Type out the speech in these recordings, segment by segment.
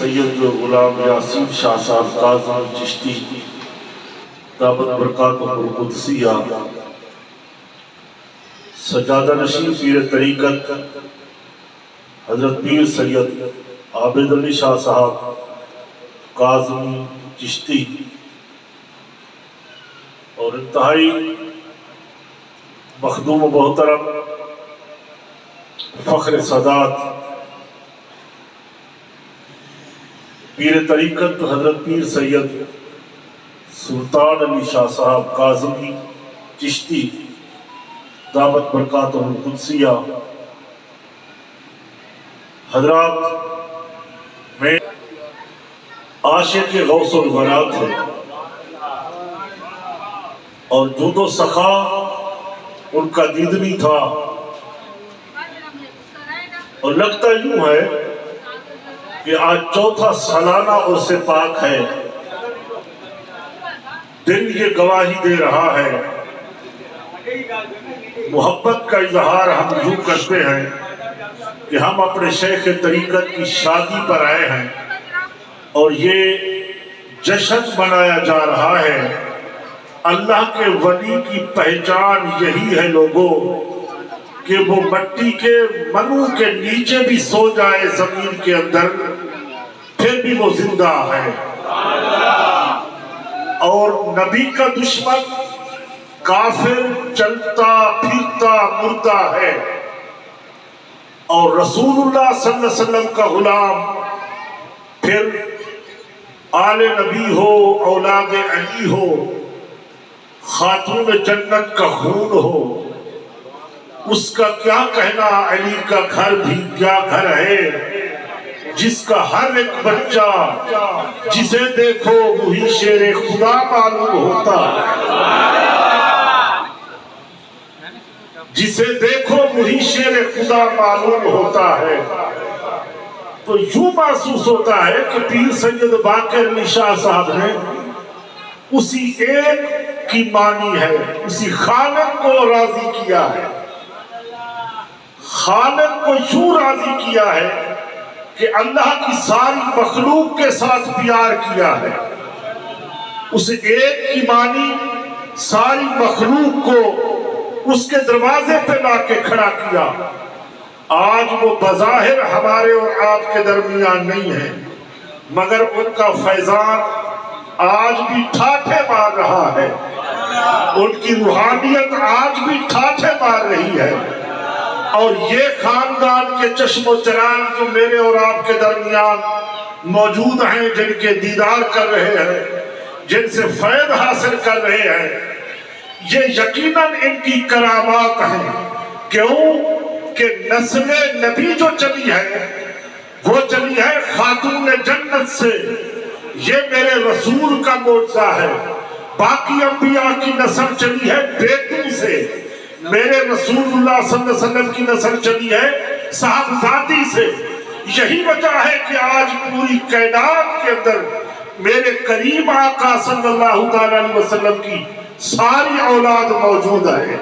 سید غلام یاسین شاہ صاحب کاظمی چشتی دامت برکاتہ القدسیہ، سجادہ نشین پیر طریقت حضرت پیر سید عابد علی شاہ صاحب کاظمی چشتی، اور انتہائی مخدوم و محترم فخر سادات پیر طریقت حضرت پیر سید سلطان علی شاہ صاحب کاظمی چشتی دامت برکاتہ القدسیہ، حضرات میں عاشق غوث الورا تھے اور جود و سخا ان کا دیدنی تھا، اور لگتا یوں ہے کہ آج چوتھا سالانہ عرس پاک ہے، دن یہ گواہی دے رہا ہے، محبت کا اظہار ہم یوں کرتے ہیں کہ ہم اپنے شیخ طریقت کی شادی پر آئے ہیں، اور یہ جشن منایا جا رہا ہے۔ اللہ کے ولی کی پہچان یہی ہے لوگوں کہ وہ مٹی کے منو کے نیچے بھی سو جائے زمین کے اندر پھر بھی وہ زندہ ہے، اور نبی کا دشمن کافر چلتا پھرتا مردہ ہے، اور رسول اللہ صلی اللہ علیہ وسلم کا غلام پھر آل نبی ہو، اولاد علی ہو، خاتون جنت کا خون ہو، اس کا کیا کہنا، علی کا گھر بھی کیا گھر ہے، جس کا ہر ایک بچہ جسے دیکھو وہی شیر خدا معلوم ہوتا، جسے دیکھو وہی شیر خدا معلوم ہوتا ہے۔ تو یوں محسوس ہوتا ہے کہ پیر سید باقر علی شاہ صاحب نے اسی ایک کی مانی ہے، اسی خالق کو راضی کیا ہے، خالق کو یوں راضی کیا ہے کہ اللہ کی ساری مخلوق کے ساتھ پیار کیا ہے، اس ایک کی مانی ساری مخلوق کو اس کے دروازے پہ لا کے کھڑا کیا۔ آج وہ بظاہر ہمارے اور آپ کے درمیان نہیں ہے، مگر ان کا فیضان آج بھی ٹھاٹھے مار رہا ہے، ان کی روحانیت آج بھی ٹھاٹھے مار رہی ہے، اور یہ خاندان کے چشم و چراغ جو میرے اور آپ کے درمیان موجود ہیں، جن کے دیدار کر رہے ہیں، جن سے فیض حاصل کر رہے ہیں، یہ یقیناً ان کی کرامات ہیں۔ کیوں کہ نسل نبی جو چلی ہے وہ چلی ہے خاتون جنت سے، یہ میرے رسول کا معجزہ ہے۔ باقی انبیاء کی نسل چلی ہے بیٹوں سے، میرے رسول اللہ صلی اللہ علیہ وسلم کی نسل چلی ہے صاحبزادی سے۔ یہی وجہ ہے کہ آج پوری کائنات کے اندر میرے کریم آقا صلی اللہ تعالی علیہ وسلم کی ساری اولاد موجود ہے۔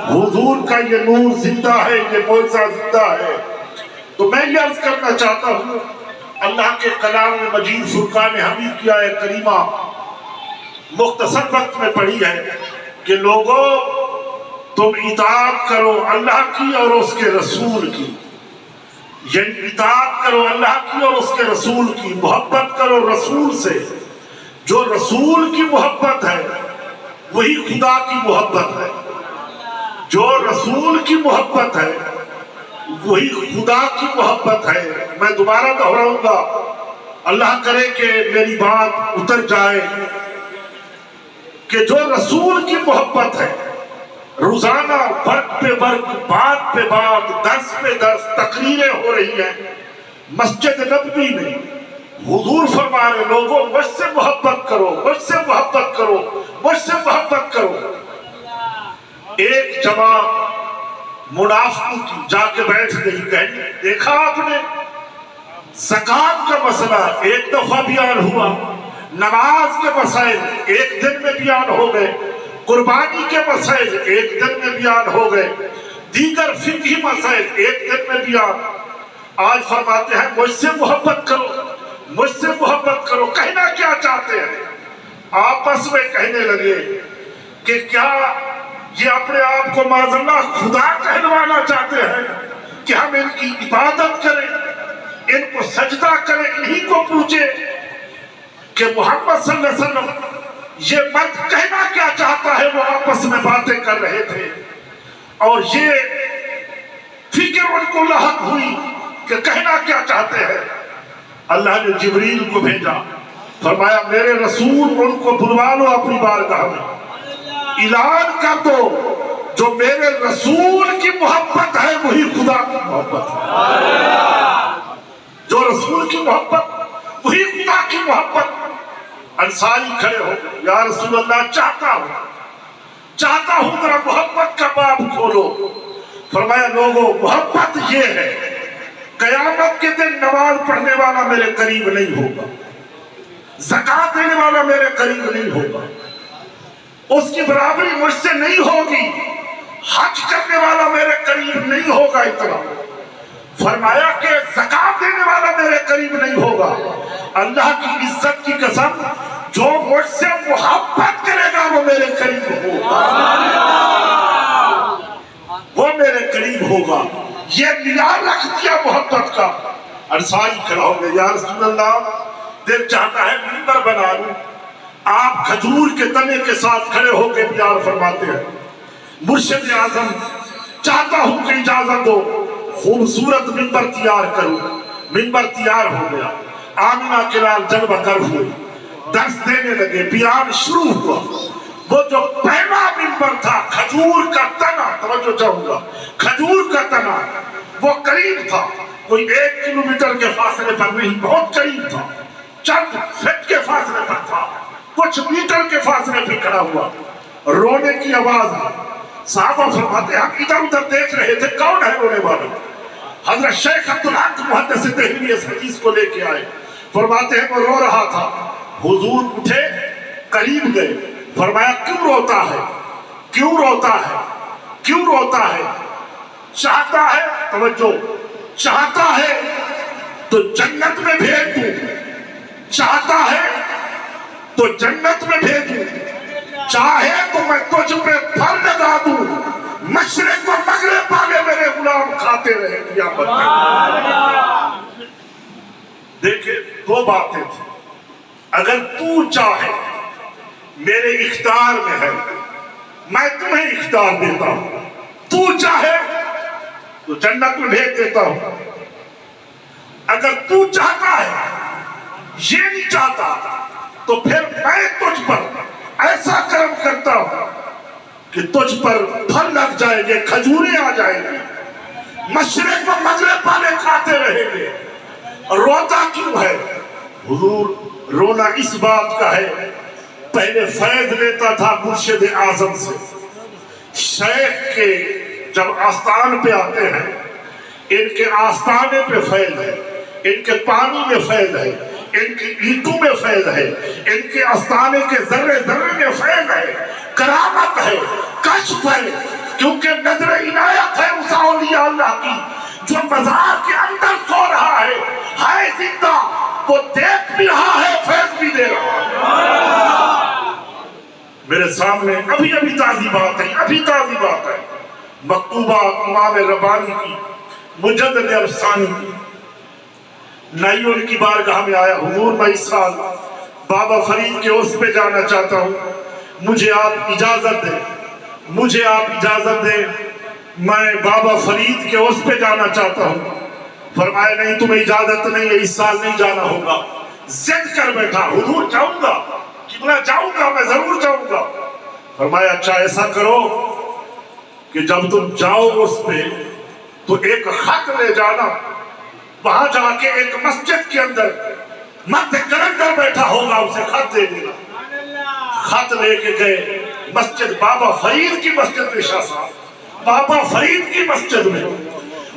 حضور کا یہ نور زندہ ہے، یہ معجزہ زندہ ہے۔ تو میں یہ عرض کرنا چاہتا ہوں، اللہ کے کلام مجید فرقان حمید کی آیت کریمہ مختصر وقت میں پڑھی ہے کہ لوگوں تم اطاعت کرو اللہ کی اور اس کے رسول کی، یعنی اطاعت کرو اللہ کی اور اس کے رسول کی، محبت کرو رسول سے۔ جو رسول کی محبت ہے وہی خدا کی محبت ہے، جو رسول کی محبت ہے وہی خدا کی محبت ہے۔ میں دوبارہ دہراؤں گا، اللہ کرے کہ میری بات اتر جائے، کہ جو رسول کی محبت ہے، روزانہ وقت پہ وقت، بات پہ بات، درس پہ درس تقریریں ہو رہی ہیں مسجد نبوی میں، حضور فرما رہے لوگوں مجھ سے محبت کرو، مجھ سے محبت کرو، مجھ سے محبت کرو۔ ایک جماعت منافقوں کی جا کے بیٹھ گئی، کہنے دیکھا آپ نے زکوٰۃ کا مسئلہ ایک دفعہ بیان ہوا، نماز کے مسائل ایک دن میں بیان ہو گئے، قربانی کے مسائل ایک دن میں بیان ہو گئے، دیگر فقہی مسائل ایک دن میں بیان۔ آج فرماتے ہیں مجھ سے محبت کرو، مجھ سے محبت کرو. کہنا کیا چاہتے ہیں؟ آپس میں کہنے لگے کہ کیا یہ اپنے آپ کو معاذ اللہ خدا کہلوانا چاہتے ہیں کہ ہم ان کی عبادت کریں, ان کو سجدہ کریں, انہی کو پوچھیں کہ محمد صلی اللہ علیہ وسلم یہ مرد کہنا کیا چاہتا ہے. وہ آپس میں باتیں کر رہے تھے اور یہ فکر ان کو لاحق ہوئی کہ کہنا کیا چاہتے ہیں. اللہ نے جبریل کو بھیجا, فرمایا میرے رسول ان کو بلوا لو اپنی بارگاہ میں, اعلان کر دو جو میرے رسول کی محبت ہے وہی خدا کی محبت ہے. جو رسول کی محبت وہی خدا کی محبت. انصاری کھڑے ہو, یا رسول اللہ چاہتا ہوں ذرا محبت کا باب کھولو. فرمایا لوگوں محبت یہ ہے, قیامت کے دن نماز پڑھنے والا میرے قریب نہیں ہوگا, زکات دینے والا میرے قریب نہیں ہوگا, اس کی برابری مجھ سے نہیں ہوگی, حج کرنے والا میرے قریب نہیں ہوگا. اتنا فرمایا کہ زکات دینے والا میرے قریب نہیں ہوگا. اللہ کی عزت کی قسم جو مجھ سے محبت کرے گا وہ میرے قریب ہوگا, وہ میرے قریب ہوگا. یہ معیار رکھ دیا محبت کا. انصاری کھڑا ہو گئے, یا رسول اللہ دل چاہتا ہے منبر بنا لوں. آپ کھجور کے تنے کے ساتھ کھڑے ہو کے پیار فرماتے ہیں, مرشد اعظم چاہتا ہوں کہ اجازت دو خوبصورت منبر تیار کروں. منبر تیار ہو گیا, آمینہ کے لال جلوہ گر ہوئے, درس دینے لگے, بیان شروع ہوا. وہ جو پہلا منبر تھا کھجور کا تنا, توجہ چاہوں گا, کھجور کا تنا وہ قریب تھا, کوئی 1 کلومیٹر کے فاصلے پر نہیں, بہت قریب تھا, چند فٹ کے فاصلے پر تھا, کچھ میٹر کے فاصلے پہ کھڑا ہوا. رونے کی آواز ہے. صحابہ فرماتے ہیں ہم ادھر ادھر دیکھ رہے تھے کون ہے رونے والا. حضرت شیخ عبدالحق محدث دہلوی اس حدیث کو لے کے آئے, فرماتے ہیں وہ رو رہا تھا. حضور اٹھے, قریب گئے, فرمایا کیوں روتا ہے, کیوں روتا ہے, کیوں روتا ہے؟ چاہتا ہے, توجہ, چاہتا ہے تو جنت میں بھیج دوں, چاہتا ہے تو جنت میں بھیج دوں, چاہے تو میں تجھ پہ پھل لگا دوں, مشرق و مغرب والے میرے غلام کھاتے رہے قیامت میں. دیکھیں دو باتیں تھیں. اگر تو چاہے میرے اختیار میں ہے, میں تمہیں اختیار دیتا ہوں, تو چاہے تو جنت میں بھیج دیتا ہوں. اگر تو چاہتا ہے, یہ نہیں چاہتا, تو پھر میں تجھ پر ایسا کرم کرتا ہوں کہ تجھ پر پھل لگ جائیں گے, کھجوریں آ جائیں گی, مشرق و مغرب والے کھاتے رہیں گے. روتا کیوں ہے؟ حضور رونا اس بات کا ہے, پہلے فیض لیتا تھا مرشد اعظم سے. شیخ کے جب آستان پہ آتے ہیں, ان کے آستانے پہ فیض ہے, ان کے پانی میں فیض ہے, ان کی اینٹوں میں فیض ہے, ان کے آستانے کے ذرے ذرے میں فیض ہے, کرامت ہے, کشف ہے, کیونکہ نظر عنایت ہے اس اولیاء اللہ کی. جو مزار کے اندر سو رہا ہے زندہ, وہ دیکھ بھی رہا ہے, فیض بھی دے رہا ہے. میرے سامنے ابھی تازی بات ہے, ابھی تازی بات ہے, مکتوبہ امام ربانی کی, مجدد افسانی کی. نائیوں کی بارگاہ میں آیا, حضور میں اس سال بابا فرید کے عرس پہ جانا چاہتا ہوں, مجھے آپ اجازت دیں, مجھے آپ اجازت دیں, میں بابا فرید کے عرس پہ جانا چاہتا ہوں. فرمایا نہیں تمہیں اجازت نہیں ہے, اس سال نہیں جانا ہوگا. ضد کر بیٹھا, حضور جاؤں گا, کتنا جاؤں گا, میں ضرور جاؤں گا. فرمایا اچھا ایسا کرو کہ جب تم جاؤ عرس پہ تو ایک خط لے جانا, وہاں جا کے ایک مسجد کے اندر مرد کلندر بیٹھا ہوگا, اسے خط دے دینا. خط لے کے گئے مسجد, بابا فرید کی مسجد میں, شاہ صاحب بابا فرید کی مسجد میں,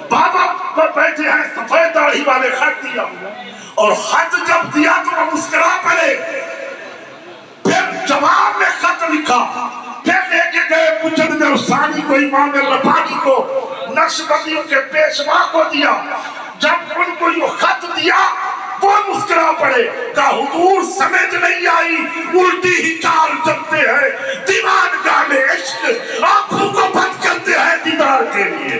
بابا پر بیٹھے ہیں, سفید داڑھی والے, خط دیا. اور خط جب دیا تو وہ مسکرا پڑے. پھر جواب میں خط لکھا, پھر لے کے گئے مجدد افسانی کو, امام ربانی کو, نقشبندیوں کے پیشوا کو دیا. جب ان کو یہ خط دیا, وہ مسکرا پڑے کہ حضور سمجھ نہیں آئی، الٹی ہی چال چلتے ہیں دیوانگاہ میں عشق، آنکھوں کو بند کرتے ہیں دیدار کے لیے۔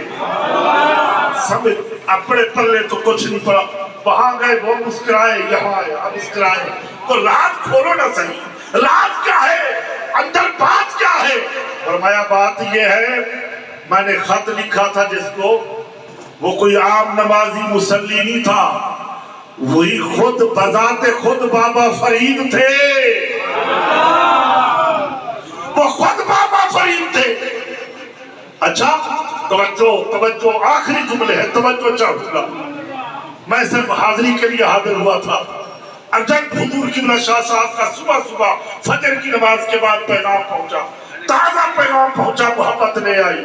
سمجھ اپنے پلے تو کچھ نہیں پڑا، وہاں گئے وہ مسکرائے، یہاں آئے آپ مسکرائے، تو راز کھولو نہ صحیح، راز کیا ہے، اندر بات کیا ہے؟ فرمایا بات یہ ہے، میں نے خط لکھا تھا جس کو، وہ کوئی عام نمازی مصلی نہیں تھا، وہی خود بذات خود بابا فرید تھے، وہ خود بابا فرید تھے۔ اچھا توجہ آخری جملے ہے، توجہ چاہتا، میں صرف حاضری کے لیے حاضر ہوا تھا۔ ارجنٹ حضور قبلہ شاہ صاحب کا صبح فجر کی نماز کے بعد پیغام پہنچا، تازہ پیغام پہنچا، محبت نے آئی،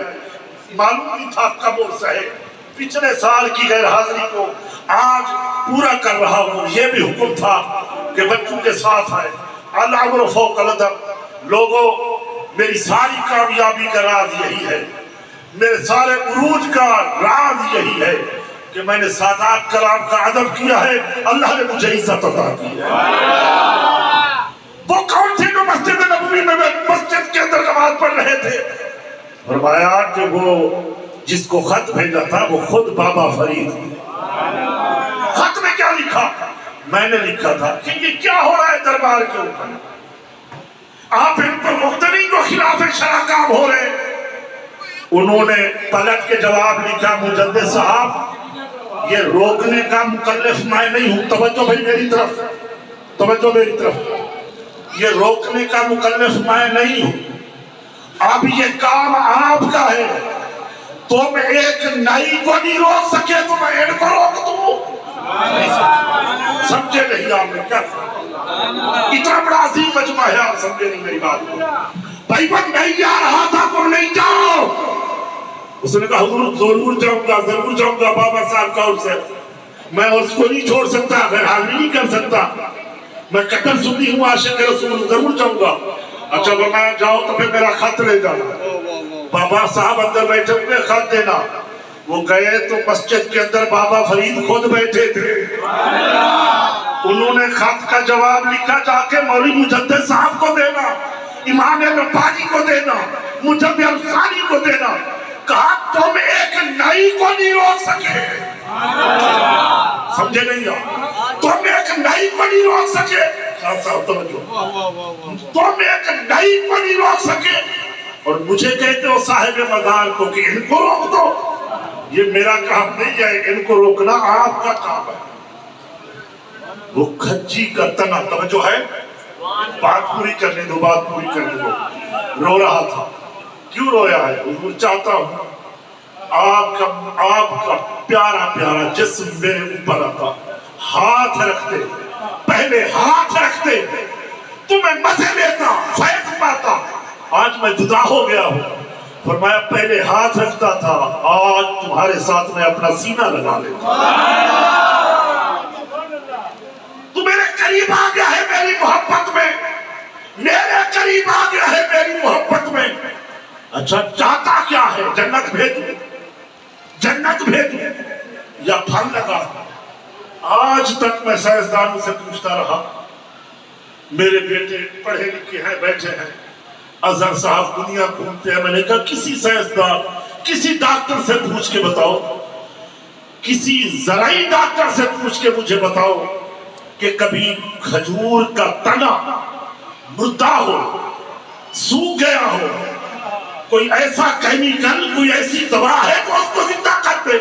معلوم نہیں تھا کب اور سہے، پچھلے سال کی غیر حاضری کو آج پورا کر رہا ہوں۔ یہ بھی حکم تھا کہ بچوں کے ساتھ آئے، العمر فوق الادب۔ لوگوں، میری ساری کامیابی کا راز یہی ہے، میرے سارے عروج کا راز یہی ہے کہ میں نے سادات کرام کا ادب کیا ہے، اللہ نے مجھے عزت عطا کی ہے۔ وہ کون تھے جو مسجد نبوی میں مسجد کے اندر نماز پڑھ رہے تھے؟ فرمایا کہ وہ جس کو خط بھیجا تھا وہ خود بابا فرید تھے۔ خط میں کیا لکھا؟ میں نے لکھا تھا کہ یہ کیا ہو رہا ہے دربار کے اوپر، آپ ان پر مختلف جو خلاف شرع کام ہو رہے ہیں۔ انہوں نے پلٹ کے جواب لکھا، مجدد صاحب یہ روکنے کا مکلف میں نہیں ہوں، توجہ بھائی میری طرف، توجہ میری طرف، یہ روکنے کا مکلف میں نہیں ہوں، اب یہ کام آپ کا ہے، تم ایک نئی کو نہیں روک سکے تو میں ان کو روک دوں۔ سمجھے نہیں آپ نے کیا؟ اتنا بڑا عظیم مجمع ہے، آپ سمجھے نہیں میری بات کو۔ بھائی بن نہیں آ رہا تھا تم نہیں جاؤ۔ اس نے کہا حضور ضرور جاؤں گا بابا صاحب کا عرص ہے، میں اس کو نہیں چھوڑ سکتا، غیر حاضری نہیں کر سکتا، میں کٹر سنی ہوں عاشق رسول، ضرور جاؤں گا۔ اچھا میں جاؤ تو پھر میرا خط لے جانا۔ بابا صاحب اندر بیٹھے ہوئے خط دینا، وہ گئے تو مسجد کے اندر بابا فرید خود بیٹھے تھے، انہوں نے خط کا جواب لکھا، جا کے مولوی مجدد صاحب کو دینا، امام ربانی کو دینا، مجدد افسانی کو دینا۔ کہا تم ایک نئی کو نہیں روک سکے، سمجھے نہیں آپ، تم ایک نئی کو نہیں روک سکے، تم ایک نئی کو نہیں روک سکے، اور مجھے کہتے ہو صاحب مزار کو کہ ان کو روک دو۔ یہ میرا کام نہیں ہے، ان کو روکنا آپ کا کام ہے۔ وہ کھجی کا تنا، توجہ ہے، بات پوری کرنے دو، بات پوری کرنے دو۔ رو رہا تھا، کیوں رویا ہے؟ حضور چاہتا ہوں آپ کا پیارا پیارا جسم میرے اوپر آتا، ہاتھ رکھتے، پہلے ہاتھ رکھتے تو میں مزے لیتا، فیض پاتا، آج میں جدا ہو گیا ہوں۔ فرمایا پہلے ہاتھ رکھتا تھا، آج تمہارے ساتھ میں اپنا سینہ لگا لیتا۔ تو میرے قریب آ گیا ہے میری محبت میں، میرے قریب آ گیا ہے میری محبت میں۔ اچھا چاہتا کیا ہے؟ جنت بھیجوں، جنت بھیجوں یا پھل لگا؟ آج تک میں سائنسدانوں سے پوچھتا رہا، میرے بیٹے پڑھے لکھے ہیں، بیٹھے ہیں، اظہر صاحب دنیا گھومتے ہیں، میں نے کہا کسی سائنسدان، کسی ڈاکٹر سے پوچھ کے بتاؤ، کسی زرعی ڈاکٹر سے پوچھ کے مجھے بتاؤ کہ کبھی کھجور کا تنا مردہ ہو، سوکھ گیا ہو، کوئی ایسا کیمیکل، کوئی ایسی دوا ہے تو اس کو زندہ کر دے۔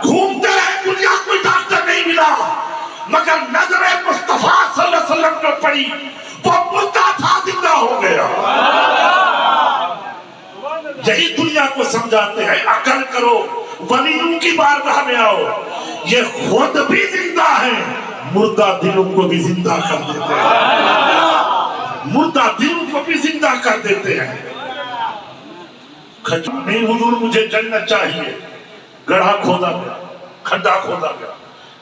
گھومتے رہے دنیا، کوئی ڈاکٹر نہیں ملا، مگر نظر مصطفیٰ صلی اللہ علیہ وسلم پر پڑی، وہ مردہ تھا، زندہ ہو گیا۔ یہی دنیا کو سمجھاتے ہیں، عقل کرو، ولیوں کی بارگاہ میں آؤ، یہ خود بھی زندہ ہیں، مردہ دلوں کو بھی زندہ کر دیتے ہیں، مردہ دلوں کو بھی زندہ کر دیتے ہیں۔ نہیں حضور مجھے جنت چاہیے، گڑھا کھودا گیا، کھڈا کھودا گیا،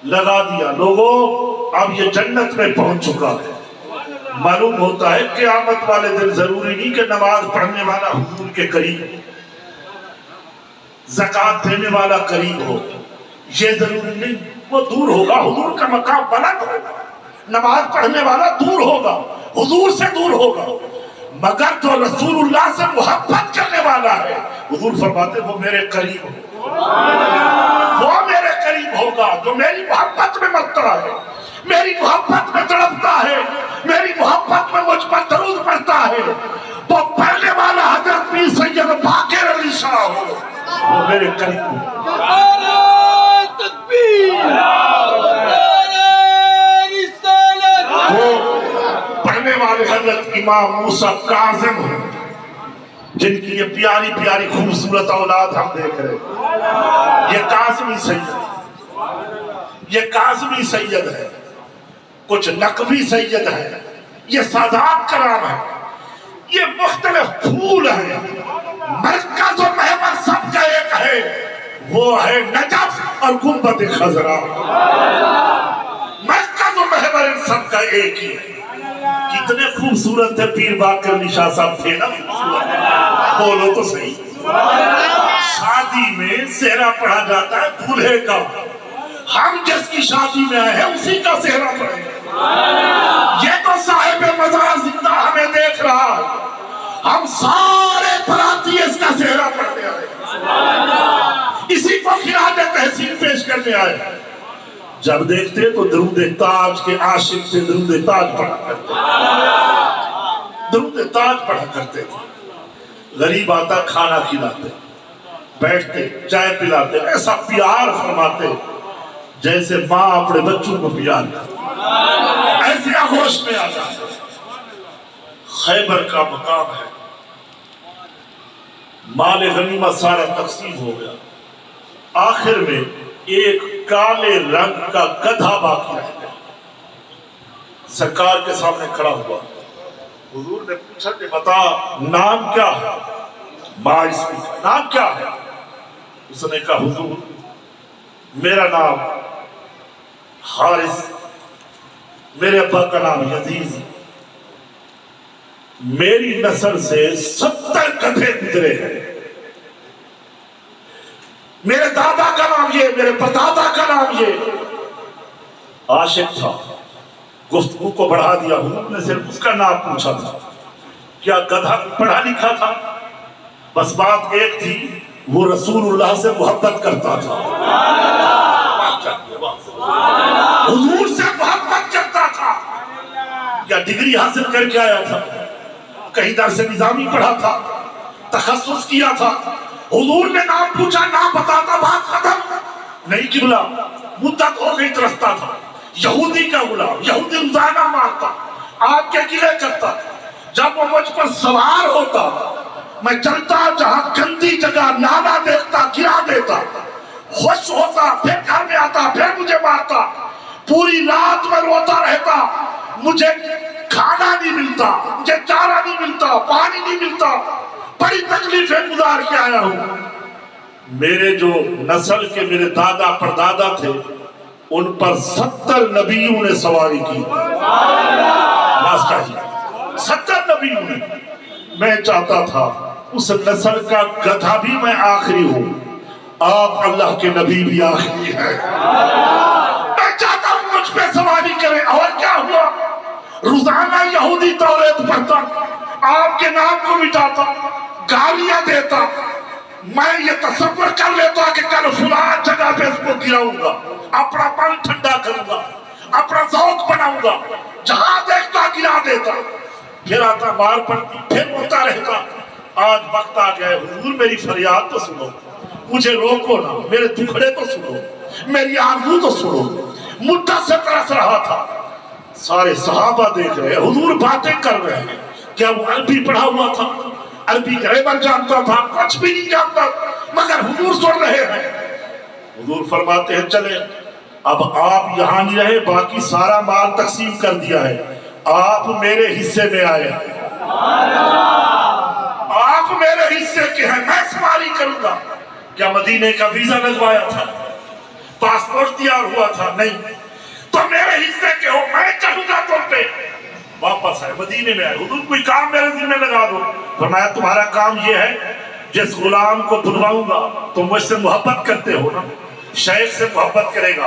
لگا دیا، لوگوں اب یہ جنت میں پہنچ چکا ہے۔ معلوم ہوتا ہے قیامت والے دن ضروری نہیں کہ نماز پڑھنے والا حضور کے قریب، زکوٰۃ دینے والا قریب ہو، یہ ضروری نہیں۔ وہ دور ہوگا، حضور کا مقام بلند ہوگا، نماز پڑھنے والا دور ہوگا، حضور سے دور ہوگا، مگر جو رسول اللہ سے محبت کرنے والا ہے حضور فرماتے وہ میرے قریب ہوگا، وہ میرے قریب ہوگا جو میری محبت میں مرتا ہے، میری محبت میں تڑپتا ہے، میری محبت میں مجھ پر درود پڑھتا ہے، وہ پڑھنے والا حضرت پیر سید باقر علی شاہ ہو، وہ میرے قریب ہوگا۔ پڑھنے والے حضرت امام موسیٰ کاظم ہیں، جن کی یہ پیاری پیاری خوبصورت اولاد ہم دیکھ رہے ہیں۔ یہ کاظمی سید، یہ کاظمی سید ہے، کچھ نقوی سید ہے، یہ سادات کرام ہے، یہ مختلف پھول ہیں، مرکز و محور سب کا ایک ہے، وہ ہے نجف اور گنبد خضرا۔ مرکز و محور ان سب کا ایک ہی ہے۔ کتنے خوبصورت تھے پیر باقر علی شاہ صاحب تھے نا، بولو تو صحیح۔ شادی میں سہرا پڑھا جاتا ہے دولہے کا، ہم جس کی شادی میں آئے ہیں اسی کا سہرا پڑھیں گے۔ یہ تو صاحب مزار زندہ ہمیں دیکھ رہا ہے، ہم سارے براتی اس کا سہرا پڑھتے آئے، اسی کو خراج تحسین پیش کرنے آئے۔ جب دیکھتے تو درود تاج کے عاشق سے درود تاج پڑھا کرتے تھے، درود تاج پڑھا کرتے تھے۔ غریب آتا کھانا کھلاتے، بیٹھتے چائے پلاتے، ایسا پیار فرماتے جیسے ماں اپنے بچوں کو پیار کرتے، ایسے آغوش میں آ جاتے۔ خیبر کا مقام ہے، مال غنیمت سارا تقسیم ہو گیا، آخر میں ایک کالے رنگ کا گدھا باقی رہ گیا۔ سرکار کے سامنے کھڑا ہوا، حضور نے پوچھا کہ بتا نام کیا ہے؟ ماں اس کی نام کیا ہے؟ اس نے کہا حضور میرا نام حارث، میرے ابا کا نام یزید، میری نسل سے 70 گدھے گزرے ہیں، میرے دادا کا نام یہ، میرے پردادا کا نام یہ۔ عاشق تھا، گفتگو کو بڑھا دیا، حضور نے صرف اس کا نام پوچھا تھا، کیا گدھا پڑھا لکھا تھا؟ بس بات ایک تھی، وہ رسول اللہ سے محبت کرتا تھا، حضور سے محبت کرتا تھا۔ کیا ڈگری حاصل کر کے آیا تھا؟ کہیں درس نظامی پڑھا تھا، تخصص کیا تھا؟ حضور نے نام پوچھا، نام بتاتا، بات ختم۔ نہیں قبلہ، مدت ہو گئی ترستا تھا، یہودی کا غلام، یہودی روزانہ مارتا، آگ کے گلے کرتا، جب وہ مجھ پر سوار ہوتا میں چلتا جہاں گندی جگہ نالا دیکھتا گرا دیتا، خوش ہوتا، پھر گھر میں آتا، پھر مجھے مارتا، پوری رات میں روتا رہتا، مجھے کھانا نہیں ملتا، مجھے چارہ نہیں ملتا، پانی نہیں ملتا، بڑی تکلیفیں گزار کے آیا ہوں۔ میرے جو نسل کے میرے دادا پردادا تھے ان پر 70 نبیوں نے سواری کی، 70 نبیوں نے۔ میں چاہتا تھا اس نسل کا گدھا بھی میں آخری ہوں، آپ اللہ کے نبی بھی آخری ہیں، میں چاہتا ہوں مجھ پہ سواری کریں۔ اور کیا ہوا؟ روزانہ یہودی توریت پڑھتا، آپ کے نام کو مٹاتا، گالیاں دیتا، میں یہ تصور کر لیتا کہ کل فلان جگہ پہ اس کو گراؤں گا، اپنا پن ٹھنڈا کروں گا، اپنا ذوق بناؤں گا، جہاں دیکھتا گرا دیتا، پھر آتا مار پڑتی، پھر ہوتا رہتا۔ آج وقت آ گیا ہے، حضور میری فریاد تو سنو، مجھے روکو نہ، میرے دکھڑے تو سنو، میری آرزو تو سنو۔ مدت سے ترس رہا تھا، سارے صحابہ دیکھ رہے ہیں، حضور باتیں کر رہے ہیں، کیا وہ عربی پڑھا ہوا تھا؟ عربی گریمر جانتا تھا؟ کچھ بھی نہیں جانتا، مگر حضور سن رہے ہیں۔ حضور فرماتے ہیں چلے اب آپ یہاں نہیں رہے، باقی سارا مال تقسیم کر دیا ہے، آپ میرے حصے میں آئے، آپ میرے حصے کے ہیں، میں سواری کروں گا۔ کیا مدینے کا ویزا لگوایا تھا؟ پاسپورٹ تیار ہوا تھا؟ نہیں، تو میرے حصے کے ہو، میں چلوں گا تم پہ۔ واپس آئے، مدینے میں آئے، حضور کوئی کام میرے ذمہ لگا دو۔ فرمایا تمہارا کام یہ ہے، جس غلام کو بلواؤں گا تم مجھ سے محبت کرتے ہو نا، شیخ سے محبت کرے گا،